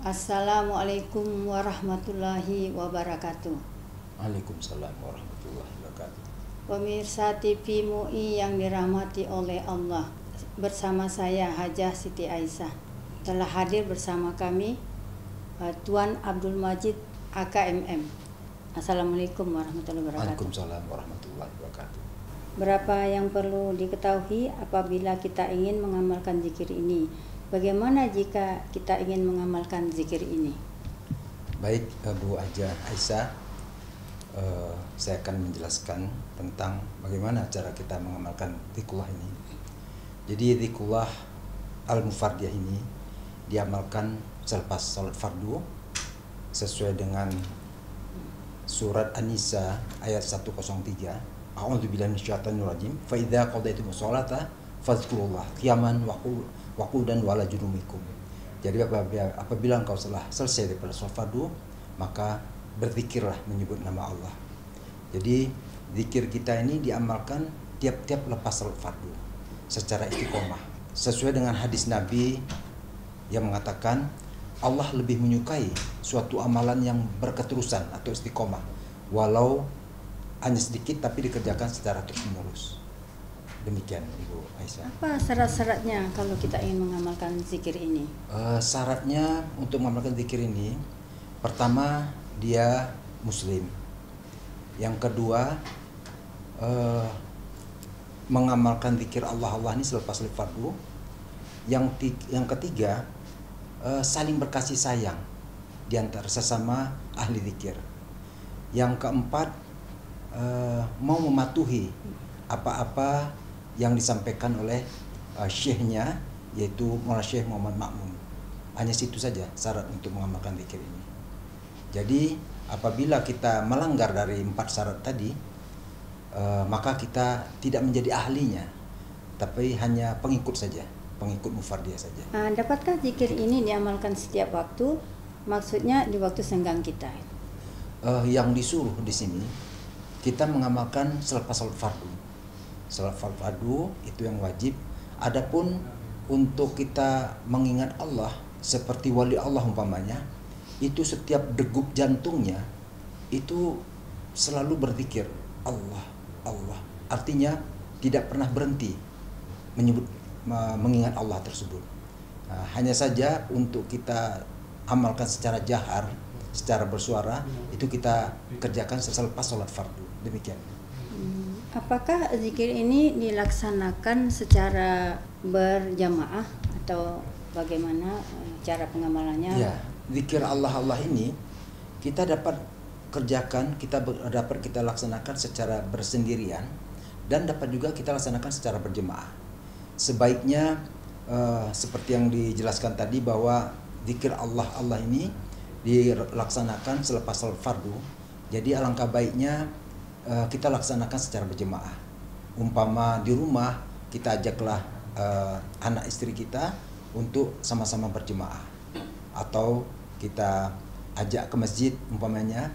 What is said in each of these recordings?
Assalamualaikum warahmatullahi wabarakatuh. Waalaikumsalam warahmatullahi wabarakatuh. Pemirsa TV MUI yang dirahmati oleh Allah, bersama saya Hajah Siti Aisyah. Telah hadir bersama kami Tuan Abdul Majid AKMM. Assalamualaikum warahmatullahi wabarakatuh. Waalaikumsalam warahmatullahi wabarakatuh. Berapa yang perlu diketahui apabila kita ingin mengamalkan zikir ini? Bagaimana jika kita ingin mengamalkan zikir ini? Baik, Bu Hajah Aisyah, saya akan menjelaskan tentang bagaimana cara kita mengamalkan zikrullah ini. Jadi zikrullah al-mufardiyah ini diamalkan selepas salat fardu sesuai dengan surat An-Nisa ayat 103. A'udzubillahi minasyaitonir rajim. Fa idza qadaytumus sholata fadhkurullah qiyaman wa qu'udan wa ala junubikum. Jadi apabila engkau telah selesai daripada salat fardu, maka berzikirlah menyebut nama Allah. Jadi zikir kita ini diamalkan tiap-tiap lepas salat fardu secara istiqomah. Sesuai dengan hadis Nabi yang mengatakan Allah lebih menyukai suatu amalan yang berketerusan atau istiqomah, walau hanya sedikit tapi dikerjakan secara terus-menerus. Demikian Ibu Aisyah. Apa syarat-syaratnya kalau kita ingin mengamalkan zikir ini? Syaratnya untuk mengamalkan zikir ini, pertama dia muslim. Yang kedua, mengamalkan zikir Allah ini selepas salat fardu. Yang ketiga, saling berkasih sayang di antara sesama ahli zikir. Yang keempat, mau mematuhi apa-apa yang disampaikan oleh syekhnya, yaitu Maulana Syekh Muhammad Ma'mun. Hanya situ saja syarat untuk mengamalkan zikir ini. Jadi apabila kita melanggar dari 4 syarat tadi, maka kita tidak menjadi ahlinya, tapi hanya pengikut saja, pengikut mufardiyah saja. Dapatkah zikir ini diamalkan setiap waktu? Maksudnya di waktu senggang kita. Yang disuruh di sini kita mengamalkan selepas salat fardu. Salat fardu itu yang wajib. Adapun untuk kita mengingat Allah seperti wali Allah umpamanya, itu setiap degup jantungnya itu selalu berzikir Allah, Allah. Artinya tidak pernah berhenti mengingat Allah tersebut. Hanya saja untuk kita amalkan secara jahar, secara bersuara, itu kita kerjakan selepas salat fardu. Demikian. Apakah zikir ini dilaksanakan secara berjamaah atau bagaimana cara pengamalannya? Ya, zikir Allah ini kita dapat kerjakan, dapat kita laksanakan secara bersendirian dan dapat juga kita laksanakan secara berjemaah. Sebaiknya seperti yang dijelaskan tadi bahwa zikir Allah ini dilaksanakan selepas salat fardu. Jadi alangkah baiknya kita laksanakan secara berjemaah. Umpama di rumah kita ajaklah anak istri kita untuk sama-sama berjemaah, atau kita ajak ke masjid umpamanya,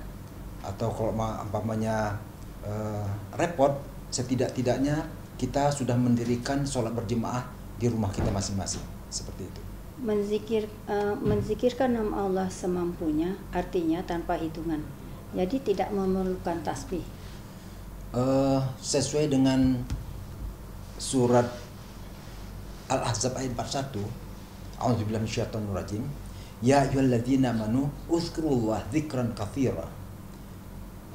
atau kalau umpamanya repot, setidak-tidaknya kita sudah mendirikan sholat berjemaah di rumah kita masing-masing, seperti itu. Menzikirkan nama Allah semampunya, artinya tanpa hitungan. Jadi tidak memerlukan tasbih. Sesuai dengan surat Al-Ahzab ayat 41, A'udzubillahi minasyaitonir rajim. Ya ayyuhalladzina amanu uzkurullaha dzikran katsira.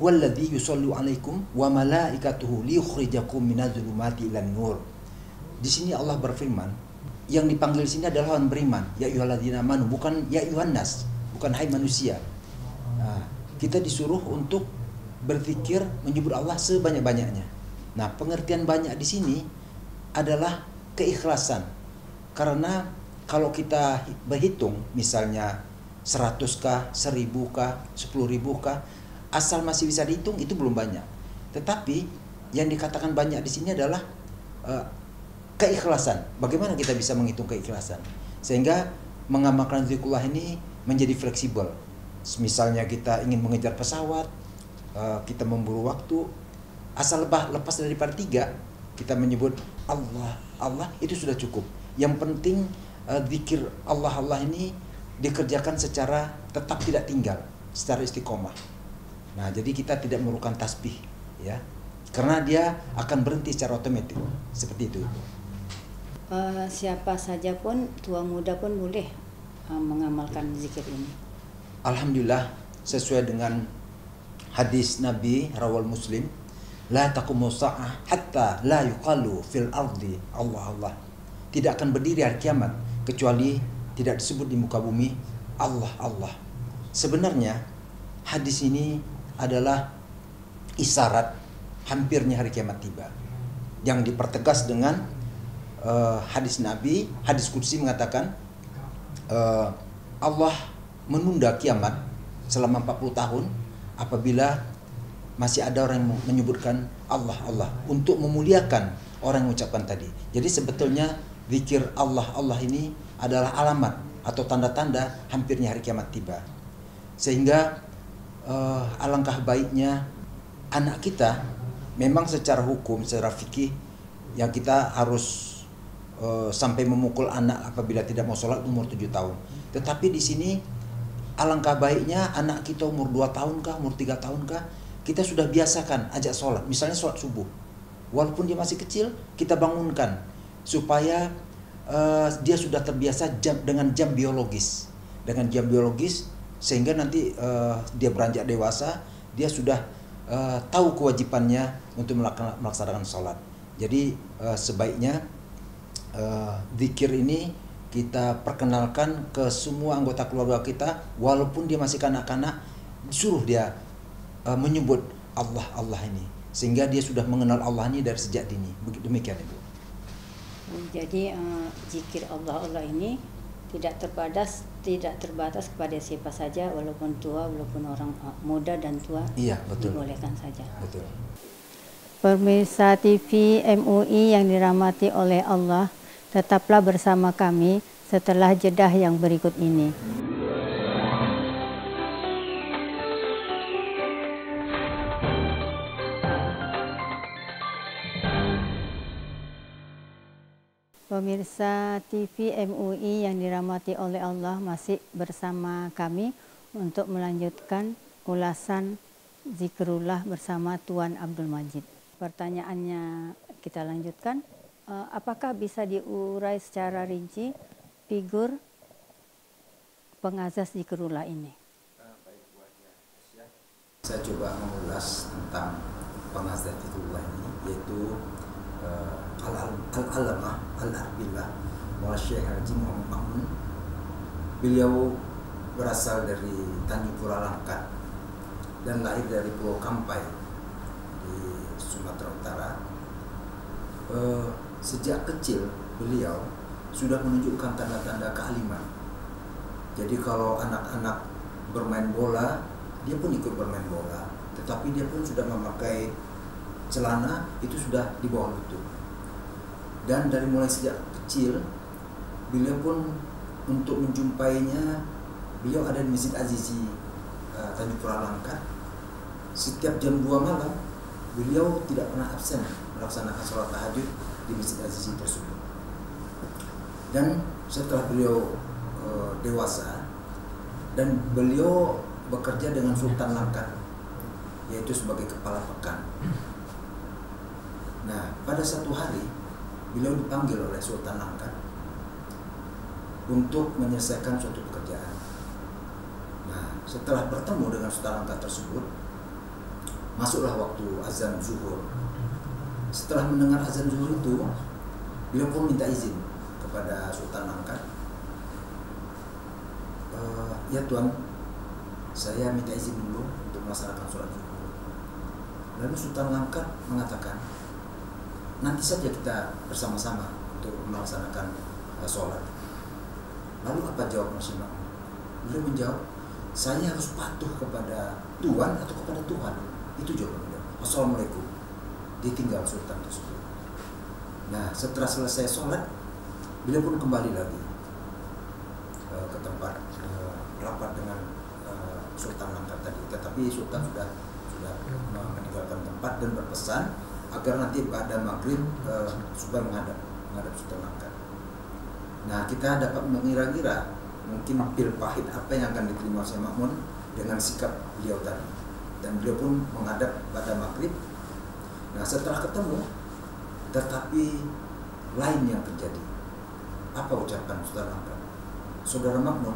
Huwallazi yusallu 'alaikum wa malaikatuhu liyukhrijakum minadh-dhulumati ilan nur. Di sini Allah berfirman, yang dipanggil di sini adalah orang beriman. Ya ayyuhalladzina amanu, bukan ya ayyuhan nas, bukan hai manusia. Kita disuruh untuk berzikir menyebut Allah sebanyak-banyaknya. Nah, pengertian banyak di sini adalah keikhlasan. Karena kalau kita berhitung misalnya 100kah, 1000kah, 10.000kah, asal masih bisa dihitung itu belum banyak. Tetapi yang dikatakan banyak di sini adalah keikhlasan. Bagaimana kita bisa menghitung keikhlasan? Sehingga mengamalkan zikrullah ini menjadi fleksibel. Misalnya kita ingin mengejar pesawat, kita memburu waktu, asal lepas daripada 3, kita menyebut Allah, Allah, itu sudah cukup. Yang penting zikir Allah ini dikerjakan secara tetap tidak tinggal, secara istiqomah. Nah, jadi kita tidak memerlukan tasbih, ya, karena dia akan berhenti secara otomatis, seperti itu. Siapa saja pun, tua muda pun boleh mengamalkan zikir ini. Alhamdulillah, sesuai dengan hadis Nabi rawal Muslim, la taqumu sa'ah hatta la yuqalu fil ardi Allah Allah. Tidak akan berdiri hari kiamat kecuali tidak disebut di muka bumi Allah Allah. Sebenarnya hadis ini adalah isyarat hampirnya hari kiamat tiba, yang dipertegas dengan hadis Nabi, hadis qudsi mengatakan Allah menunda kiamat selama 40 tahun apabila masih ada orang yang menyebutkan Allah Allah untuk memuliakan orang yang mengucapkan tadi. Jadi sebetulnya zikir Allah Allah ini adalah alamat atau tanda-tanda hampirnya hari kiamat tiba. Sehingga alangkah baiknya anak kita, memang secara hukum, secara fikih, yang kita harus sampai memukul anak apabila tidak mau sholat umur 7 tahun. Tetapi di sini alangkah baiknya anak kita umur 2 tahun kah, umur 3 tahun kah, kita sudah biasakan ajak sholat. Misalnya sholat subuh, walaupun dia masih kecil, kita bangunkan supaya dia sudah terbiasa dengan jam biologis, sehingga nanti dia beranjak dewasa, dia sudah tahu kewajibannya untuk melaksanakan sholat. Jadi sebaiknya zikir ini kita perkenalkan ke semua anggota keluarga kita, walaupun dia masih kanak-kanak, suruh dia menyebut Allah Allah ini, sehingga dia sudah mengenal Allah ini dari sejak dini. Demikian, Ibu. Jadi zikir Allah Allah ini tidak terbatas kepada siapa saja, walaupun tua, walaupun orang muda dan tua. Iya, betul. Dibolehkan saja. Betul. Pemirsa TV MUI yang dirahmati oleh Allah, tetaplah bersama kami setelah jedah yang berikut ini. Pemirsa TV MUI yang dirahmati oleh Allah, masih bersama kami untuk melanjutkan ulasan zikrullah bersama Tuan Abdul Majid. Pertanyaannya kita lanjutkan, apakah bisa diurai secara rinci figur pengazas zikrullah ini? Saya coba mengulas tentang pengazas zikrullah ini, yaitu Al-Alamah Al-Arbillah Maulana Syekh Haji Muhammad Ma'mun. Beliau berasal dari Tanjung Pura Langkat dan lahir dari Pulau Kampai di Sumatera Utara. Sejak kecil beliau sudah menunjukkan tanda-tanda kealiman. Jadi kalau anak-anak bermain bola, dia pun ikut bermain bola, tetapi dia pun sudah memakai celana itu sudah di bawah lutut. Dan dari mulai sejak kecil, beliau pun untuk menjumpainya, beliau ada di Masjid Azizi Tanjung Pura Langkat. Setiap jam 2 malam, beliau tidak pernah absen melaksanakan sholat tahajud di Masjid Azizi tersebut. Dan setelah beliau dewasa, dan beliau bekerja dengan Sultan Langkat, yaitu sebagai kepala pekan. Nah, pada satu hari beliau dipanggil oleh Sultan Langkat untuk menyelesaikan suatu pekerjaan. Nah, setelah bertemu dengan Sultan Langkat tersebut, masuklah waktu azan zuhur. Setelah mendengar azan zuhur itu, beliau pun minta izin kepada Sultan Langkat. Ya Tuan, saya minta izin dulu untuk melaksanakan sholat zuhur. Lalu Sultan Langkat mengatakan, nanti saja kita bersama-sama untuk melaksanakan sholat. Lalu apa jawab Masih Ma'mun? Beliau menjawab, saya harus patuh kepada Tuhan atau kepada Tuhan. Itu jawaban beliau. Assalamualaikum. Ditinggal Sultan tersebut. Nah, setelah selesai sholat, beliau pun kembali lagi ke tempat rapat dengan Sultan Langkat tadi. Tetapi Sultan sudah meninggalkan tempat dan berpesan agar nanti pada maghrib supaya menghadap Sultan Langkat. Nah, kita dapat mengira-gira mungkin pil pahit apa yang akan diterima Syekh Ma'mun dengan sikap beliau tadi. Dan beliau pun menghadap pada maghrib. Nah setelah ketemu, tetapi lain yang terjadi. Apa ucapan saudara angkat? Saudara Ma'mun,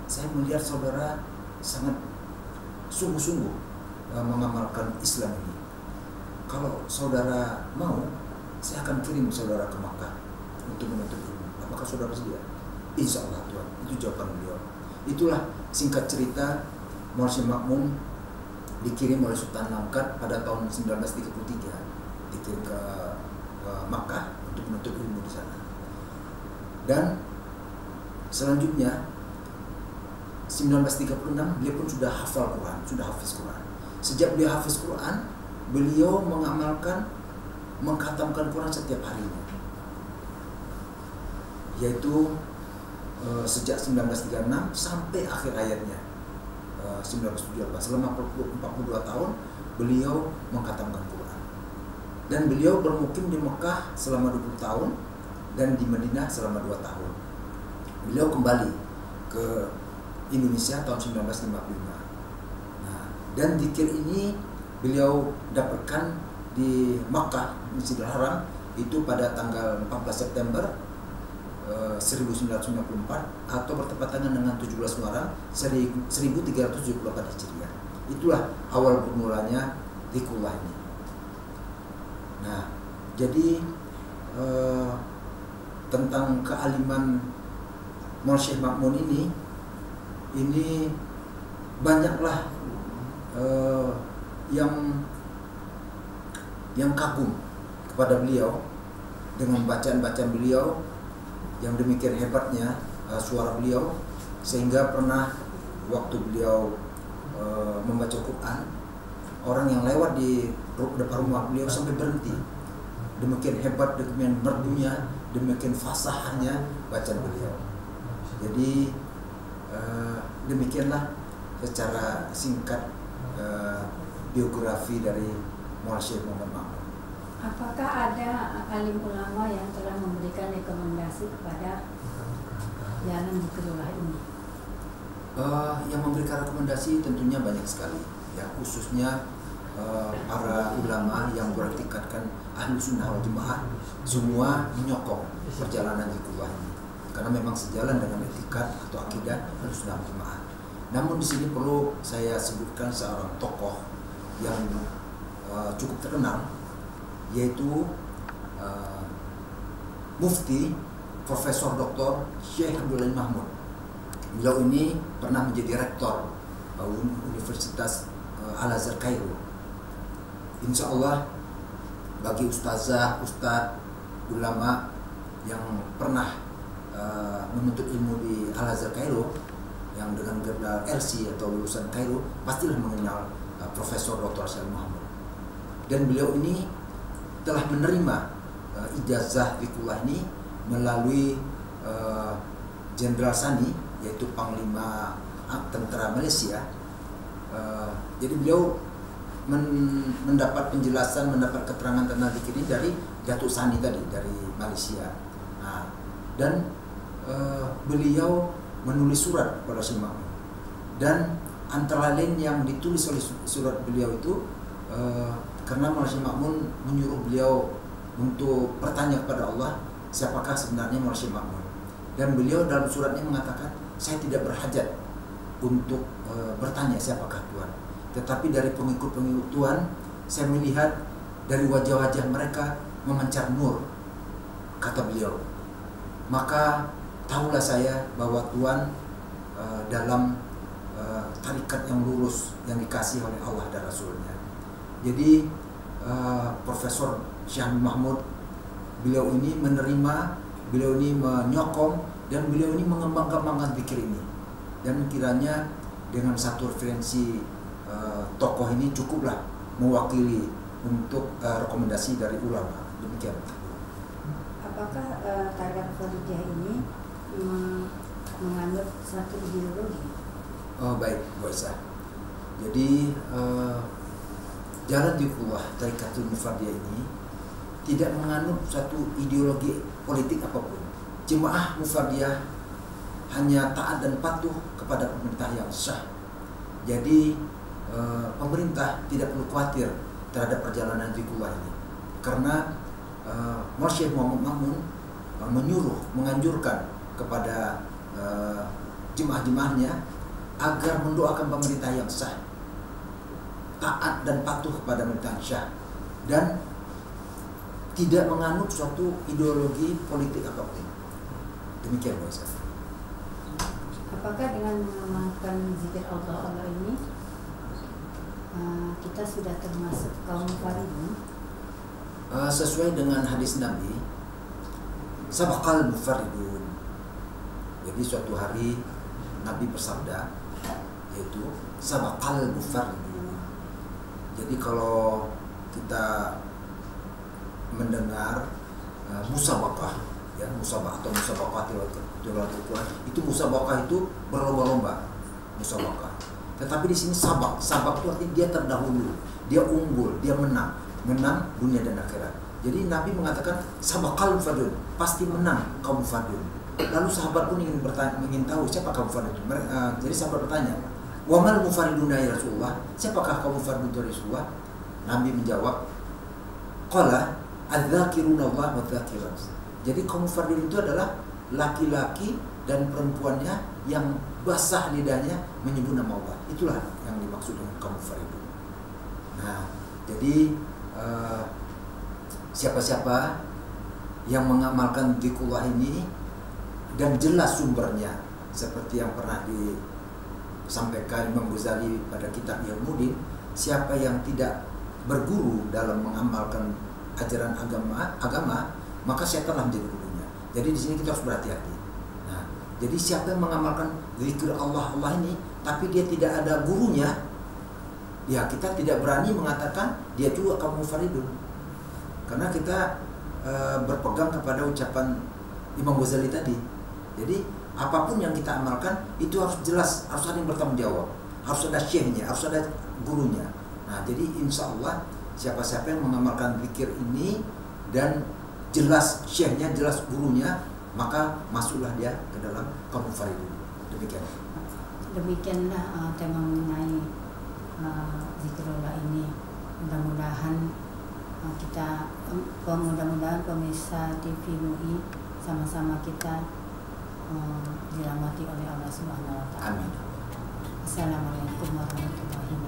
saya melihat saudara sangat sungguh-sungguh mengamalkan Islam ini. Kalau saudara mau, saya akan kirim saudara ke Makkah untuk menuntut ilmu. Apakah saudara bersedia? Insya Allah Tuhan. Itu jawaban beliau. Itulah singkat cerita Syekh Ma'mun dikirim oleh Sultan Langkat pada tahun 1933, dikirim ke Makkah untuk menuntut ilmu di sana. Dan selanjutnya 1936 beliau pun sudah hafal Quran, sudah hafiz Quran. Sejak beliau hafiz Quran, beliau mengamalkan mengkhatamkan Quran setiap harinya, yaitu sejak 1936 sampai akhir hayatnya 1978. Selama 42 tahun beliau mengkhatamkan Quran. Dan beliau bermukim di Mekah selama 20 tahun dan di Madinah selama 2 tahun. Beliau kembali ke Indonesia tahun 1955. Nah, dan zikir ini beliau dapatkan di Makkah, Masjidil Haram, itu pada tanggal 14 September 1994 atau bertepatan dengan 17 Muharram 1378 Hijriah. Itulah awal bermulanya zikrullah ini. Nah, jadi tentang kealiman Syekh Ma'mun ini banyaklah yang kagum kepada beliau dengan bacaan-bacaan beliau yang demikian hebatnya suara beliau, sehingga pernah waktu beliau membaca Quran, orang yang lewat di depan rumah beliau sampai berhenti. Demikian hebat, demikian merdunya, demikian fasahnya bacaan beliau. Jadi demikianlah secara singkat biografi dari Syekh Muhammad Ma'mun. Apakah ada alim ulama yang telah memberikan rekomendasi kepada jalan zikrullah ini? Yang memberikan rekomendasi tentunya banyak sekali, ya, khususnya para ulama yang beriktikadkan ahlu sunnah wal jamaah, semua menyokong perjalanan zikrullah ini karena memang sejalan dengan etikad atau akidah ahlu sunnah wal jamaah. Namun di sini perlu saya sebutkan seorang tokoh yang cukup terkenal, yaitu Mufti Profesor Dr. Syekh Abdul Alim Mahmud. Beliau ini pernah menjadi rektor Universitas Al-Azhar Kairo. Insya Allah bagi ustazah, ustadz, ulama yang pernah menuntut ilmu di Al-Azhar Kairo yang dengan gelar LC atau lulusan Kairo pastilah mengenal Profesor Dr. Syekh Muhammad. Dan beliau ini telah menerima ijazah zikrullah ini melalui Jenderal Sani, yaitu Panglima Tentara Malaysia. Jadi beliau mendapat penjelasan, mendapat keterangan tentang zikir ini dari Datuk Sani tadi, dari Malaysia. Nah, dan beliau menulis surat kepada Syekh Ma'mun. Dan antara lain yang ditulis oleh surat beliau itu karena Syekh Ma'mun menyuruh beliau untuk bertanya kepada Allah, siapakah sebenarnya Syekh Ma'mun. Dan beliau dalam suratnya mengatakan, saya tidak berhajat untuk bertanya siapakah Tuhan, tetapi dari pengikut-pengikut Tuhan saya melihat dari wajah-wajah mereka memancar nur, kata beliau. Maka tahulah saya bahwa Tuhan dalam tarikat yang lurus yang dikasih oleh Allah dan Rasulnya. Jadi Profesor Syekh Mahmud, beliau ini menerima, beliau ini menyokong, dan beliau ini mengembangkan zikir ini. Dan kiranya dengan satu referensi tokoh ini cukuplah mewakili untuk rekomendasi dari ulama. Demikian. Apakah tarikat Fardiyah ini menganut satu ideologi? Oh baik, Bu Aisyah. Jadi jalan zikrullah Tarikatul Mufardiyah ini tidak menganut satu ideologi politik apapun. Jemaah Mufardiyah hanya taat dan patuh kepada pemerintah yang sah. Jadi pemerintah tidak perlu khawatir terhadap perjalanan zikrullah ini, karena Syekh Muhammad Ma'mun menyuruh, menganjurkan kepada jemaah-jemaahnya agar mendoakan pemerintah yang sah, taat dan patuh kepada pemerintah yang sah, dan tidak menganut suatu ideologi politik apapun. Demikian Pak Ustaz. Apakah dengan mengamalkan zikir Allah ini kita sudah termasuk kaum faridun? Sesuai dengan hadis Nabi, sabaqal mufaridun. Jadi suatu hari Nabi bersabda, yaitu sabaqal mufaridun. Jadi kalau kita mendengar musabaqah, ya, musabaqah atau musabaqah tilawatul Quran, itu musabaqah itu berlomba-lomba, musabaqah. Tetapi di sini sabaq itu artinya dia terdahulu, dia unggul, dia menang dunia dan akhirat. Jadi Nabi mengatakan sabaqal mufaridun, pasti menang kaum mufaridun. Lalu sahabat pun ingin tahu siapa kaum mufaridun. Jadi sahabat bertanya, wa mal mufariduna ya Rasulullah, siapakah kaum mufaridun itu Rasulullah? Nabi menjawab, qala adzakirunallah wa dzakirat. Jadi kaum mufaridun itu adalah laki-laki dan perempuannya yang basah lidahnya menyebut nama Allah. Itulah yang dimaksud dengan kaum mufaridun. Nah, jadi siapa-siapa yang mengamalkan zikrullah ini dan jelas sumbernya, seperti yang pernah disampaikan Imam Ghazali pada kitab Ilmuddin, siapa yang tidak berguru dalam mengamalkan ajaran agama, maka syaitanlah menjadi gurunya. Jadi di sini kita harus berhati-hati. Nah, jadi siapa yang mengamalkan zikir Allah ini, tapi dia tidak ada gurunya, ya kita tidak berani mengatakan dia juga kaum mufaridun, karena kita berpegang kepada ucapan Imam Ghazali tadi. Jadi apapun yang kita amalkan itu harus jelas, harus ada yang bertanggung jawab, harus ada syekhnya, harus ada gurunya. Nah, jadi insya Allah siapa-siapa yang mengamalkan zikir ini dan jelas syekhnya, jelas gurunya, maka masuklah dia ke dalam kaum mufaridun. Demikian. Demikianlah tema mengenai zikrullah ini. Mudah-mudahan mudah-mudahan pemirsa TV MUI sama-sama kita dirahmati oleh Allah Subhanahu wa taala. Amin. Assalamualaikum warahmatullahi wabarakatuh.